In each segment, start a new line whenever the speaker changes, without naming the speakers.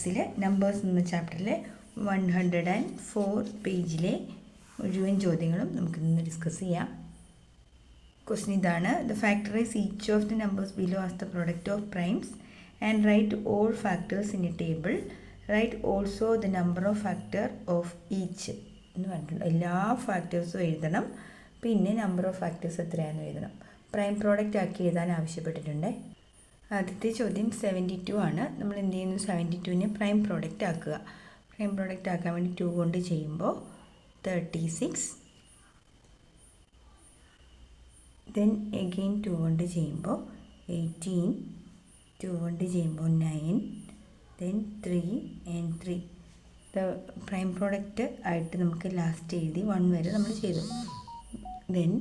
മാത്തമാറ്റിക്സിലെ numbers എന്ന ചാപ്റ്ററിലെ 104 പേജിലെ മുഴുവൻ ചോദ്യങ്ങളും നമുക്കിന്ന് ഡിസ്കസ് ചെയ്യാം. ക്വസ്റ്റ്യൻ ഇതാണ്: the factorise each of the numbers below as the product of primes and write all factors in a table. Write also the number of factor of each എന്ന് പറഞ്ഞിട്ടുണ്ട്. എല്ലാ ഫാക്ടേഴ്സും എഴുതണം, പിന്നെ നമ്പർ ഓഫ് ഫാക്ടേഴ്സ് എത്രയാണെന്ന് എഴുതണം. Prime product ആക്കി എഴുതാൻ ആവശ്യപ്പെട്ടിട്ടുണ്ട്. ആദ്യത്തെ ചോദ്യം 72 ആണ്. നമ്മൾ എന്ത് ചെയ്യുന്നു? 72നെ പ്രൈം പ്രോഡക്റ്റ് ആക്കുക. പ്രൈം പ്രോഡക്റ്റ് ആക്കാൻ വേണ്ടി 2 കൊണ്ട് ചെയ്യുമ്പോൾ 36, ദെൻ എഗെയിൻ 2 കൊണ്ട് ചെയ്യുമ്പോൾ 18, 2 കൊണ്ട് ചെയ്യുമ്പോൾ 9, ദെൻ 3 and 3. പ്രൈം പ്രോഡക്റ്റ് ആയിട്ട് നമുക്ക് ലാസ്റ്റ് എഴുതി 1 വരെ നമ്മൾ ചെയ്തു. Then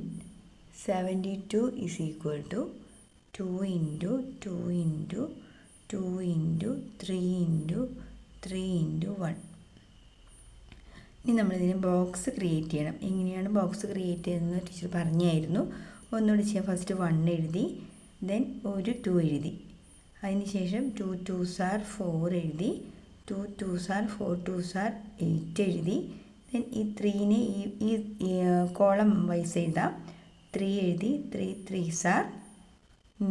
72 is equal to 2 into 2 into 2 into 3 into 3 into 1. ഇനി നമ്മളിതിന് ബോക്സ് ക്രിയേറ്റ് ചെയ്യണം. എങ്ങനെയാണ് ബോക്സ് ക്രിയേറ്റ് ചെയ്യുന്നത് ടീച്ചർ പറഞ്ഞായിരുന്നു. ഒന്നുകൂടി ചെയ്യാം. ഫസ്റ്റ് 1 എഴുതി, ദെൻ ഒരു 2 എഴുതി, അതിനുശേഷം 2 2s are 4 എഴുതി, 2 2s are 4 2s are 8 എഴുതി, ദെൻ ഈ 3നെ ഈ കോളം വൈസ് എഴുതാം. 3 എഴുതി, 3 3s are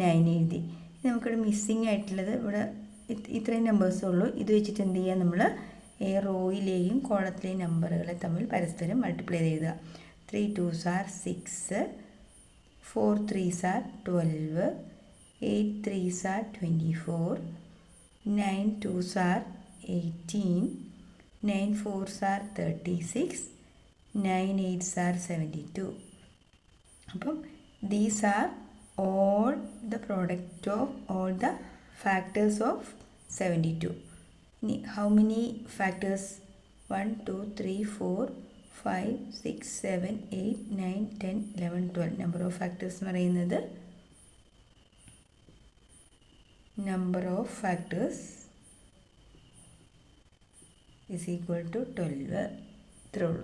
9 എഴുതി. നമുക്കിവിടെ മിസ്സിങ് ആയിട്ടുള്ളത് ഇവിടെ ഇത്രയും നമ്പേഴ്സേ ഉള്ളൂ. ഇത് വെച്ചിട്ട് എന്ത് ചെയ്യുക? നമ്മൾ റോയിലെയും കോളത്തിലെയും നമ്പറുകളെ തമ്മിൽ പരസ്പരം മൾട്ടിപ്ലൈ ചെയ്ത് എഴുതുക. 3 2s are 6, 4 3s are 12, 8 3s are 24, 9 2s are 18, 9 4s are 36, 9 8s are 72. അപ്പം these are all the product of all the factors of 72. How many factors? 1 2 3 4 5 6 7 8 9 10 11 12. number of factors എന്ന് പറയുന്നത് number of factors is equal to 12. ഇത്രേ ഉള്ളൂ.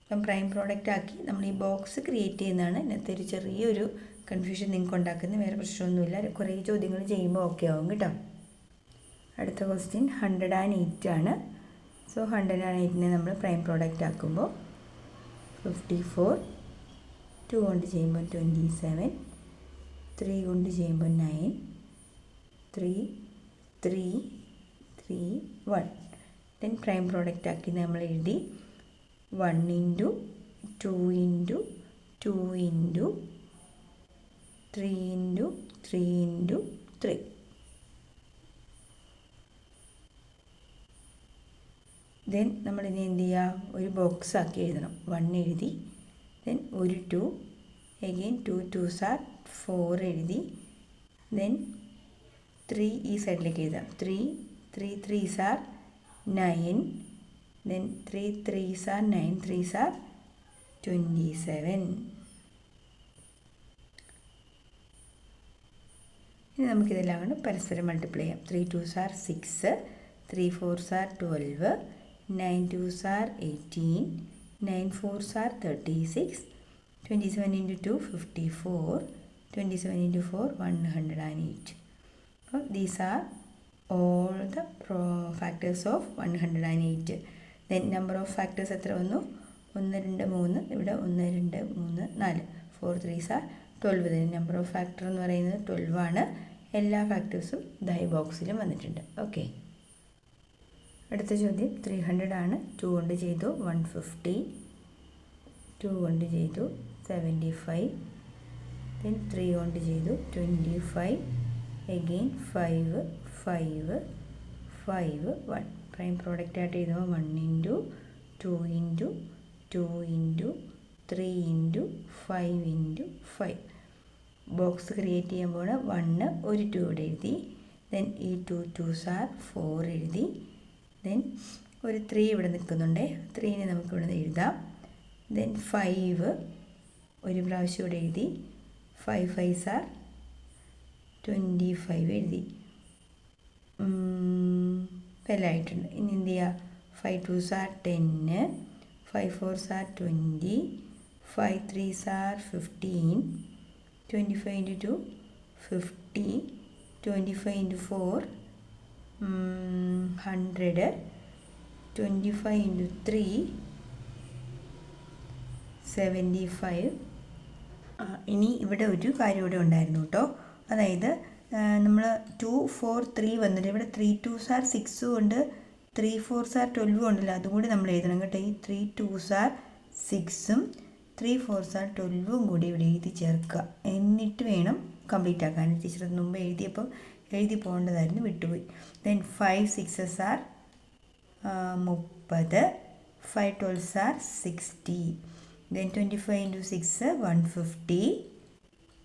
അപ്പം prime product ആക്കി നമ്മൾ ഈ box create ചെയ്യുന്നതാണ് ഇന്നത്തെ ഒരു ചെറിയൊരു കൺഫ്യൂഷൻ നിങ്ങൾക്ക് ഉണ്ടാക്കുന്നത്. വേറെ പ്രശ്നമൊന്നുമില്ല. കുറേ ചോദ്യങ്ങൾ ചെയ്യുമ്പോൾ ഓക്കെ ആവും കേട്ടോ. അടുത്ത ക്വസ്റ്റ്യൻ 108 ആണ്. സോ 108നെ നമ്മൾ പ്രൈം പ്രോഡക്റ്റ് ആക്കുമ്പോൾ 54, 2 കൊണ്ട് ചെയ്യുമ്പോൾ 27, 3 കൊണ്ട് ചെയ്യുമ്പോൾ 9, 3 3 3 1. ദെൻ പ്രൈം പ്രോഡക്റ്റ് ആക്കി നമ്മൾ എഴുതി 1 into 2 into 2 into 3 into 3 into 3. Then നമ്മളിനി എന്ത് ചെയ്യുക? ഒരു ബോക്സ് ആക്കി എഴുതണം. 1 എഴുതി, ദെൻ ഒരു 2, എഗെയിൻ 2 2s are 4 എഴുതി, ദെൻ 3 ഈ സൈഡിലേക്ക് എഴുതാം. 3 3 3s are 9, then 3 3s are 9 3s are 27. ഇനി നമുക്കിതെല്ലാം കൊണ്ട് പരസ്പരം മൾട്ടിപ്ലൈ ചെയ്യാം. 3 2s are 6, 3 4s are 12, 9 2s are 18, 9 4s are 36, 27 into 2 54, 27 into 4 108. So these are all the factors of 108. Then number of factors എത്ര വന്നു? 1 2 3, ഇവിടെ 1 2 3 4, 4 3s are 12. Then number of factor എന്ന് പറയുന്നത് 12 ആണ്. എല്ലാ ഫാക്ടേഴ്സും ദൈ ബോക്സിലും വന്നിട്ടുണ്ട്. ഓക്കെ. അടുത്ത ചോദ്യം 300 ആണ്. 2 കൊണ്ട് ചെയ്തു 150, 2 കൊണ്ട് ചെയ്തു 75, ദെൻ 3 കൊണ്ട് ചെയ്തു 25, എഗെയിൻ 5 5 5 1. പ്രൈം പ്രോഡക്റ്റ് ആയിട്ട് എഴുതുമ്പോൾ 1 into 2 into 2 into 3 into 5 into 5. Box create ചെയ്യുമ്പോൾ 1 ഒരു 2 ഇവിടെ എഴുതി, ദെൻ ഈ 2 2s are 4 എഴുതി, ദെൻ ഒരു 3 ഇവിടെ നിൽക്കുന്നുണ്ട്. 3നെ നമുക്കിവിടെ എഴുതാം. ദെൻ 5 ഒരു പ്രാവശ്യം ഇവിടെ എഴുതി, 5 5s are 25 എഴുതി. ആയിട്ടുണ്ട്. ഇനി എന്ത് ചെയ്യുക? 5 2s are 10, 5 4s are 20, 5 3s are 15, 25 into 2 50, 25 into 4 100, 25 into 3, 75. ഇനി ഇവിടെ ഒരു കാര്യം ഇവിടെ ഉണ്ടായിരുന്നു കേട്ടോ. അതായത് നമ്മൾ 2 4 3 വന്നില്ല, ഇവിടെ 3 2s are 6 ഉണ്ട്, 3 4s are 12 ഉണ്ടല്ലോ, അതും കൂടി നമ്മൾ എഴുതണം കേട്ടോ. ഈ 3 2s are 6ഉം 3 4s are 12ഉം കൂടി ഇവിടെ എഴുതി ചേർക്കുക. എന്നിട്ട് വേണം കംപ്ലീറ്റ് ആക്കാൻ. ടീച്ചർ മുമ്പ് എഴുതിയപ്പോൾ എഴുതി പോകേണ്ടതായിരുന്നു, വിട്ടുപോയി. Then 5 6s are 30, 5 12s are 60. Then 25 into 6 150,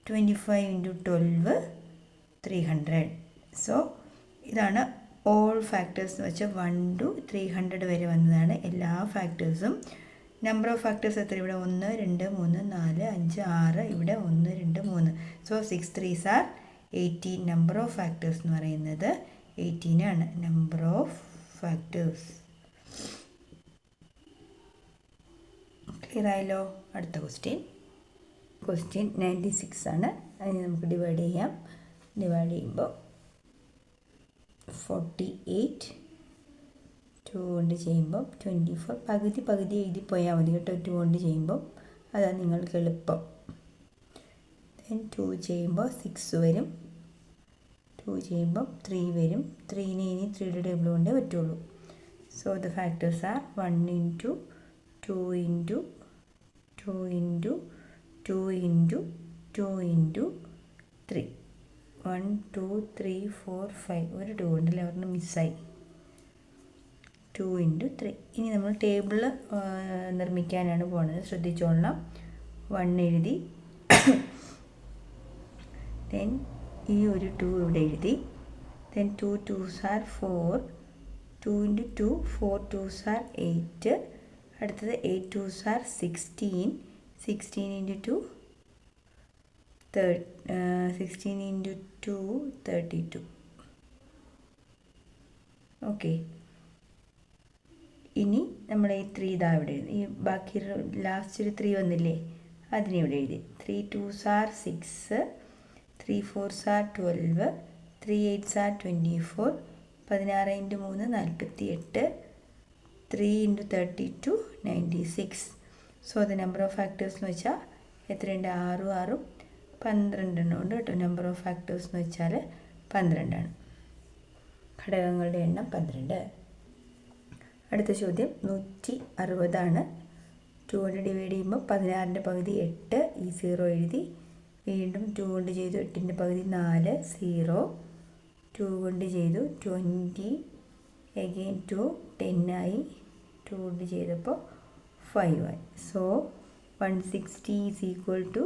25 into 12 300. So ഇതാണ് ഓൾ ഫാക്ടേഴ്സ് എന്ന് വെച്ചാൽ 1 to 300 വരെ വന്നതാണ് എല്ലാ ഫാക്ടേഴ്സും. നമ്പർ ഓഫ് ഫാക്ടേഴ്സ് എത്ര? ഇവിടെ 1 2 3 4 5 6, ഇവിടെ 1 2 3. So 6 3s are 18. Number of factors എന്ന് പറയുന്നത് 18 ആണ്. നമ്പർ ഓഫ് ഫാക്ടേഴ്സ് ക്ലിയർ ആയല്ലോ. അടുത്ത ക്വസ്റ്റ്യൻ 96 ആണ്. അതിന് നമുക്ക് ഡിവൈഡ് ചെയ്യാം. ഡിവൈഡ് ചെയ്യുമ്പോൾ 48 2 കൊണ്ട് ചെയ്യുമ്പോൾ 24. പകുതി എഴുതി പോയാൽ മതി കേട്ടോ. 2 കൊണ്ട് ചെയ്യുമ്പോൾ അതാണ് നിങ്ങൾക്ക് എളുപ്പം. ദെൻ 2 ചെയ്യുമ്പോൾ 6 വരും, 2 ചെയ്യുമ്പോൾ 3 വരും. 3നെ ഇനി 3യുടെ ടേബിൾ കൊണ്ടേ പറ്റുള്ളൂ. So the factors R 1 into 2 into 2 into 2 into 2 into 3. 1 2 3 4 5. ഒരു 2 ഉണ്ടല്ലേ, ഒരെണ്ണം മിസ്സായി. 2 into 3. ഇനി നമ്മൾ ടേബിൾ നിർമ്മിക്കാനാണ് പോകുന്നത്, ശ്രദ്ധിച്ചോളണം. 1 എഴുതി, ദെൻ ഈ ഒരു 2 ഇവിടെ എഴുതി. Then 2 2s are 4, 2 into 2 4 2s are 8. അടുത്തത് 8 2s are 16, 16 into 2 16 into 2 32. Okay. ഇനി നമ്മൾ ഈ 3 ഇതാ ഇവിടെ എഴുതി. ഈ ബാക്കി ലാസ്റ്റ് ഒരു 3 വന്നില്ലേ, അതിനെ ഇവിടെ എഴുതി. 3 2s are 6, 3 4s are 12, 3 8s are 24, 16 into 3 48, 3 into 32 96. So the number of factors എന്ന് വെച്ചാൽ എത്രയുണ്ട്? 6 6 12 ഉണ്ട് കേട്ടോ. നമ്പർ ഓഫ് ഫാക്ടേഴ്സ് എന്ന് വെച്ചാൽ 12 ആണ്. ഘടകങ്ങളുടെ എണ്ണം 12. അടുത്ത ചോദ്യം 160 ആണ്. 2 കൊണ്ട് ഡിവൈഡ് ചെയ്യുമ്പോൾ 16ൻ്റെ പകുതി 8, ഈ 0 എഴുതി. വീണ്ടും 2 കൊണ്ട് ചെയ്തു, 8ൻ്റെ പകുതി 4 0. 2 കൊണ്ട് ചെയ്തു 20, അഗെയിൻ 2 10 ആയി. 2 കൊണ്ട് ചെയ്തപ്പോൾ 5 ആയി. So 160 is equal to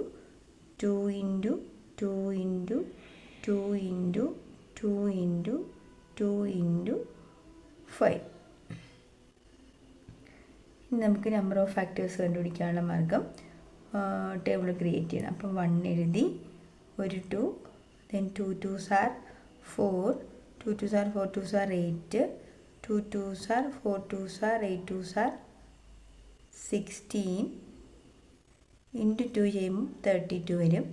2 into 2 into 2 into 2 into 2 into 5. ഇനി നമുക്ക് നമ്പർ ഓഫ് ഫാക്ടേഴ്സ് കണ്ടുപിടിക്കാനുള്ള മാർഗം ടേബിൾ ക്രിയേറ്റ് ചെയ്യണം. അപ്പം 1 എഴുതി, ഒരു 2, then 2 2s are 4, 2 2s are 4 2s are 8, 2 2s are 4 2s are 8 2s are 16, into 2 ചെയ്യുമ്പോൾ 32 വരും.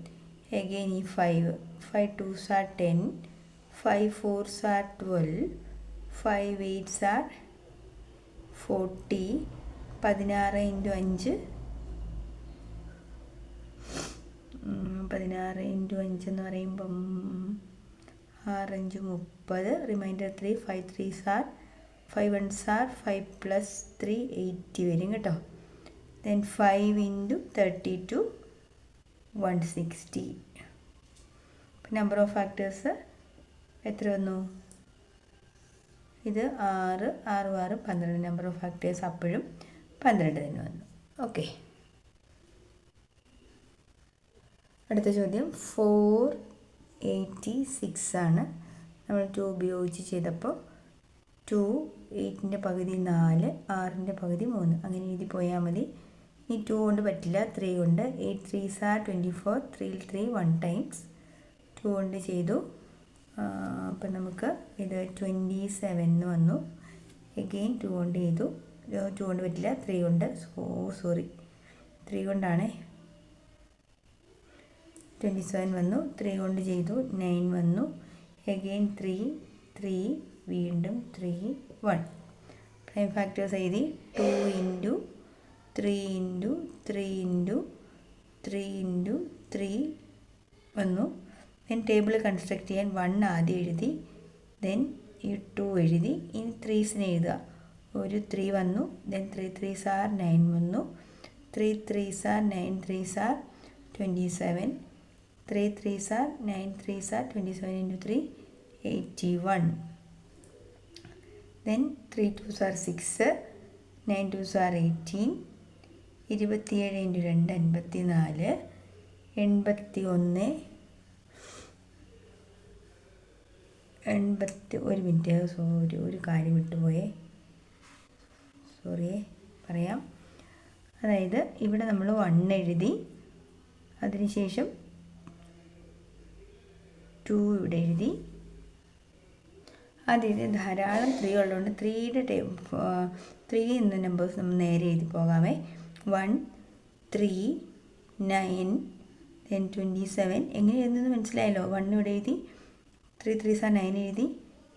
അഗെയിൻ ഈ 5 2s are 10, 5 4s are 12, 5 8s are 40, 16 into 5 16 into 5 എന്ന് പറയുമ്പം 6 5 30, reminder 3, 5 3s are 5 1s are 5 plus 3 80 വരും കേട്ടോ. Then 5 into 32 160. Number of factors എത്ര വന്നു? ഇത് 6 6 6 12. നമ്പർ ഓഫ് ഫാക്ടേഴ്സ് അപ്പോഴും 12 തന്നെ വന്നു. ഓക്കെ. അടുത്ത ചോദ്യം 486 ആണ്. നമ്മൾ 2 ഉപയോഗിച്ച് ചെയ്തപ്പോൾ 2 8ൻ്റെ പകുതി 4, 6ൻ്റെ പകുതി 3, അങ്ങനെ എഴുതി പോയാൽ മതി. ഈ 2 കൊണ്ട് പറ്റില്ല, 3 കൊണ്ട്. 8 3s are 24, 3 3 1 times. 2 കൊണ്ട് ചെയ്തു. അപ്പം നമുക്ക് ഇത് 27 വന്നു. എഗെയിൻ 2 കൊണ്ട് ചെയ്തു. 2 കൊണ്ട് പറ്റില്ല, 3 കൊണ്ട്. സോറി 3 കൊണ്ടാണേ. 27 വന്നു. 3 കൊണ്ട് ചെയ്തു, 9 വന്നു. എഗെയിൻ 3 3 വീണ്ടും 3 1. പ്രൈം ഫാക്ടേഴ്സ് എഴുതി 2 ഇൻറ്റു 3 ഇൻറ്റു 3 ഇൻറ്റു 3 ഇൻറ്റു 3 വന്നു. ദെൻ ടേബിൾ കൺസ്ട്രക്ട് ചെയ്യാൻ 1 ആദ്യം എഴുതി, ദെൻ ഈ 2 എഴുതി. ഇനി 3സിനെ എഴുതുക. ഒരു 3 വന്നു, ദെൻ 3 3s are 9 വന്നു. 3 3s are 9 3s are 27. 3 3s are 9 3s are 27 into 3 81. Then 3 2s are 6, 9 2s are 18. 27 into 2 54. 81 ഒരു മിനിറ്റ്, ഒരു കാര്യം വിട്ടുപോയേ, സോറിയേ, പറയാം. അതായത് ഇവിടെ നമ്മൾ 1 എഴുതി, അതിനുശേഷം 2 ഇവിടെ എഴുതി. ആദ്യം ധാരാളം 3 ഉള്ളതുകൊണ്ട് 3 എന്ന നമ്പേഴ്സ് നമ്മൾ നേരെ എഴുതി പോകാമേ. 1 3 9 then 27. എങ്ങനെ എഴുതുന്നത് മനസ്സിലായല്ലോ. 1 ഇവിടെ എഴുതി, 3 3s are 9 എഴുതി,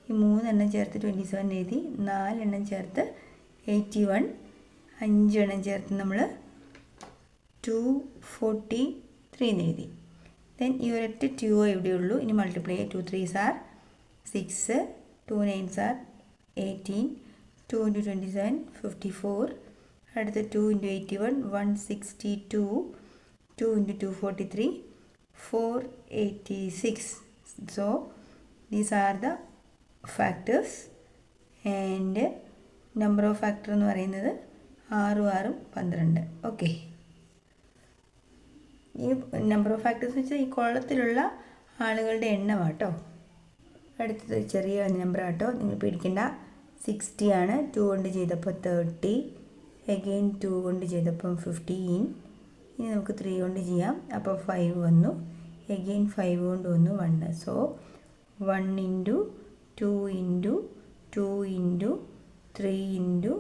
ഈ 3 എണ്ണം ചേർത്ത് 27 എഴുതി, 4 എണ്ണം ചേർത്ത് 81, 5 എണ്ണം ചേർത്ത് നമ്മൾ 243 എന്ന് എഴുതി. ദെൻ ഈ ഒരൊറ്റ 2 എവിടെയുള്ളൂ. ഇനി multiply 2 3s are 6, 2 9s are 18, 2 into 27 54. അടുത്ത 2 into 81 162, 2 into 243 486. So these are the factors and number of factor എന്ന് പറയുന്നത് 6 6 12. ഓക്കെ, ഈ നമ്പർ ഓഫ് ഫാക്ടേഴ്സ് വെച്ചാൽ ഈ കോളത്തിലുള്ള ആളുകളുടെ എണ്ണമാട്ടോ. അടുത്തത് ചെറിയ നമ്പർ ആട്ടോ, നിങ്ങൾ പേടിക്കണ്ട. 60 ആണ്. 2 കൊണ്ട് ചെയ്തപ്പോൾ 30, അഗെയിൻ 2 കൊണ്ട് ചെയ്തപ്പം 15. ഇനി നമുക്ക് 3 കൊണ്ട് ചെയ്യാം. അപ്പോൾ 5 വന്നു, അഗെയിൻ 5 കൊണ്ട് വന്നു 1. So 1 into 2 into 2 into 3 into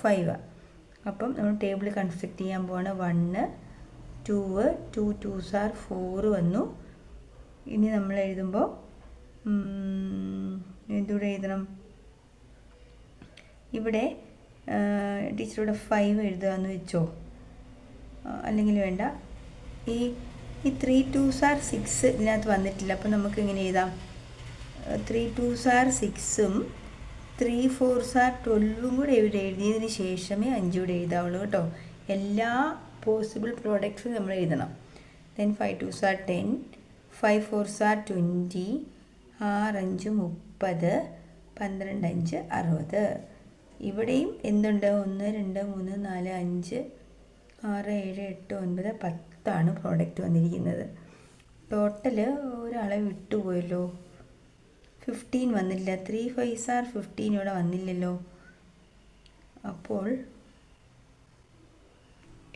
5. അപ്പം നമ്മൾ ടേബിൾ കൺസ്ട്രക്ട് ചെയ്യാൻ പോവാണ്. 1 2 2 2s are 4 വന്നു. ഇനി നമ്മൾ എഴുതുമ്പോൾ എന്തുകൂടെ എഴുതണം? ഇവിടെ ടീച്ചറോടെ 5 എഴുതുക എന്ന് വെച്ചോ, അല്ലെങ്കിൽ വേണ്ട. ഈ 3 2s are 6 ഇതിനകത്ത് വന്നിട്ടില്ല. അപ്പോൾ നമുക്ക് എങ്ങനെ എഴുതാം? 3 2s are 6ഉം 3 4s are 12ഉം കൂടെ ഇവിടെ എഴുതിയതിന് ശേഷമേ 5 കൂടെ എഴുതാവുള്ളൂ കേട്ടോ. എല്ലാ പോസിബിൾ പ്രോഡക്ട്സ് നമ്മൾ എഴുതണം. Then 5 2s are 10, 5 4s are 20, 6 5 30, 12 5 60. ഇവിടെയും എന്തുണ്ട്? 1 2 3 4 5 6 7 8 9 10 പ്രോഡക്റ്റ് വന്നിരിക്കുന്നത്. ടോട്ടൽ ഒരാളെ വിട്ടുപോയല്ലോ, 15 വന്നില്ല. 3 5s are 15 ഇവിടെ വന്നില്ലല്ലോ. അപ്പോൾ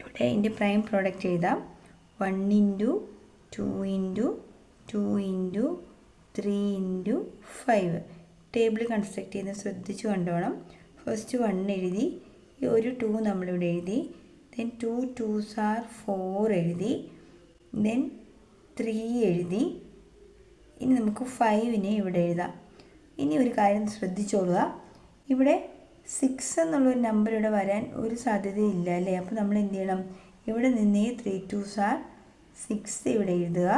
ഇവിടെ ഇതിൻ്റെ പ്രൈം പ്രോഡക്റ്റ് എഴുതാം. 1 into 2 into 2 into 3 into 5. Table construct ചെയ്യുന്നത് ശ്രദ്ധിച്ച് കണ്ടോണം. ഫസ്റ്റ് 1 എഴുതി, ഒരു 2 നമ്മളിവിടെ എഴുതി, ദെൻ 2 2s are 4 എഴുതി, ദെൻ 3 എഴുതി. ഇനി നമുക്ക് 5നെ ഇവിടെ എഴുതാം. ഇനി ഒരു കാര്യം ശ്രദ്ധിച്ചോളുക, ഇവിടെ 6 എന്നുള്ളൊരു നമ്പർ ഇവിടെ വരാൻ ഒരു സാധ്യതയില്ല അല്ലേ. അപ്പോൾ നമ്മൾ എന്ത് ചെയ്യണം? ഇവിടെ നിന്നേ 3 2s are 6 ഇവിടെ എഴുതുക.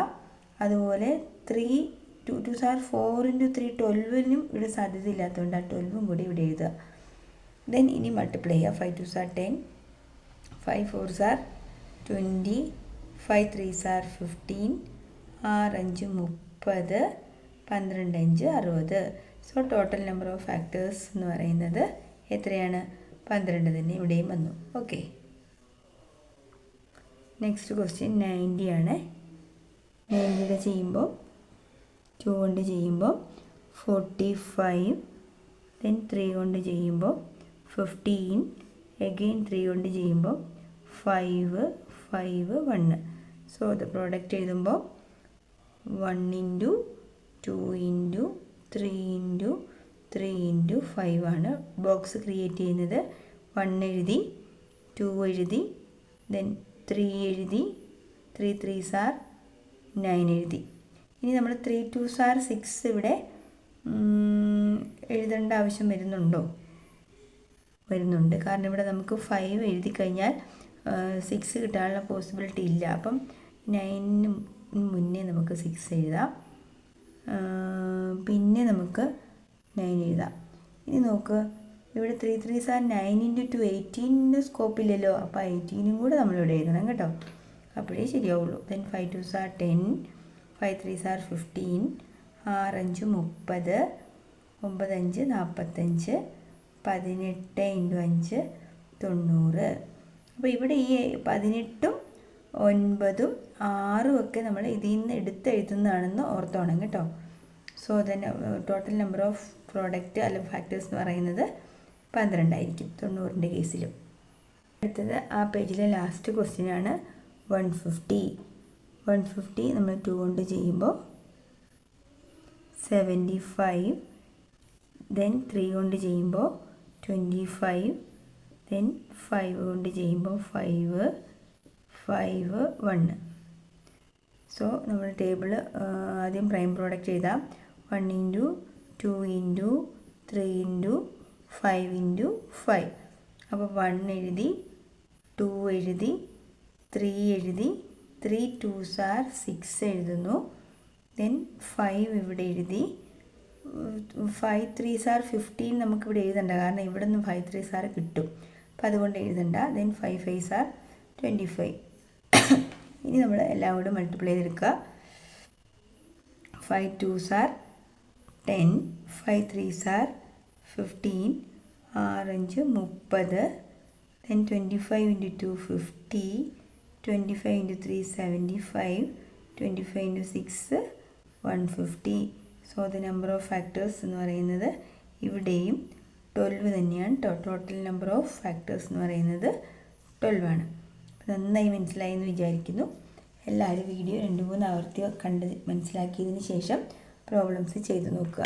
അതുപോലെ 3 2 2s are 4 into 3 12നും ഇവിടെ സാധ്യത ഇല്ലാത്തതുകൊണ്ട് ആ 12ഉം കൂടി ഇവിടെ എഴുതുക. ദെൻ ഇനി മൾട്ടിപ്ലൈ ചെയ്യുക. 5 2s are 10, 5 4s are 20, 5 3s are 15, 6 5 30, 12 5 60. So total number of factors എന്ന് പറയുന്നത് എത്രയാണ്? 12 തന്നെ ഇവിടെയും വന്നു. ഓക്കെ, നെക്സ്റ്റ് ക്വസ്റ്റ്യൻ 90 ആണ്. 90 ചെയ്യുമ്പോൾ 2 കൊണ്ട് ചെയ്യുമ്പോൾ 45, ദെൻ 3 കൊണ്ട് ചെയ്യുമ്പോൾ 15, അഗെയിൻ 3 കൊണ്ട് ചെയ്യുമ്പോൾ 5 5 1. സോ ദ പ്രോഡക്റ്റ് എഴുതുമ്പോൾ 1 ഇൻറ്റു 2 ഇൻറ്റു 3 ഇൻറ്റു 3 ഇൻറ്റു 5 ആണ് ബോക്സ് ക്രിയേറ്റ് ചെയ്യുന്നത്. 1 എഴുതി, 2 എഴുതി, ദെൻ 3 എഴുതി, 3 3s are 9 എഴുതി. ഇനി നമ്മൾ 3 2s are 6 ഇവിടെ എഴുതേണ്ട ആവശ്യം വരുന്നുണ്ടോ? വരുന്നുണ്ട്. കാരണം ഇവിടെ നമുക്ക് 5 എഴുതി കഴിഞ്ഞാൽ 6 കിട്ടാനുള്ള പോസിബിലിറ്റി ഇല്ല. അപ്പം 9 മുന്നേ നമുക്ക് 6 എഴുതാം. പിന്നെ നമുക്ക് 9 എഴുതാം. ഇനി നോക്ക്, ഇവിടെ 3 3s are 9 × 2 18 സ്കോപ്പില്ലല്ലോ. അപ്പോൾ 18 കൂടെ നമ്മളിവിടെ എഴുതണം കേട്ടോ, അപ്പോഴേ ശരിയാവുള്ളൂ. Then 5 2s are 10, 5 3s are 15, 6 5 30, 9 5 45, 18 × 5 90. അപ്പോൾ ഇവിടെ ഈ 18ഉം 9ഉം 6ഉം ഒക്കെ നമ്മൾ ഇതിൽ നിന്ന് എഴുതുന്നതാണെന്ന് ഓർത്തോണം കേട്ടോ. So then total number of product അല്ലെങ്കിൽ ഫാക്ടേഴ്സ് എന്ന് പറയുന്നത് 12 ആയിരിക്കും 90ൻ്റെ കേസിലും. അടുത്തത് ആ പേജിലെ ലാസ്റ്റ് ക്വസ്റ്റ്യൻ ആണ് 150. 150 നമ്മൾ 2 കൊണ്ട് ചെയ്യുമ്പോൾ 75, ദെൻ 3 കൊണ്ട് ചെയ്യുമ്പോൾ 25, ദെൻ 5 കൊണ്ട് ചെയ്യുമ്പോൾ 5 5 1. സോ നമ്മൾ ടേബിൾ ആദ്യം പ്രൈം പ്രോഡക്റ്റ് എഴുതാം. 1 × 2 × 3 × 5 × 5. അപ്പോൾ 1 എഴുതി, 2 എഴുതി, 3 എഴുതി, 3 2s are 6 എഴുതുന്നു. ദെൻ 5 ഇവിടെ എഴുതി, 5 3s are 15 നമുക്കിവിടെ എഴുതണ്ട, കാരണം ഇവിടെ നിന്ന് 5 3s are കിട്ടും, അപ്പോൾ അതുകൊണ്ട് എഴുതണ്ട. Then 5 5s are 25. ഇനി നമ്മൾ എല്ലാം കൂടെ മൾട്ടിപ്ലൈ ചെയ്തെടുക്കുക. 5 2s are 10, 5 3s are 15, 6 5 30, then 25 × 2 50, 25 × 3 75, 25 × 6 150. So the number of factors എന്ന് പറയുന്നത് ഇവിടെയും 12 തന്നെയാണ്. ടോട്ടൽ നമ്പർ ഓഫ് ഫാക്ടേഴ്സ് എന്ന് പറയുന്നത് 12 ആണ്. നന്നായി മനസ്സിലായി എന്ന് വിചാരിക്കുന്നു. എല്ലാവരും വീഡിയോ 2-3 ആവർത്തി കണ്ട് മനസ്സിലാക്കിയതിന് ശേഷം പ്രോബ്ലംസ് ചെയ്ത് നോക്കുക.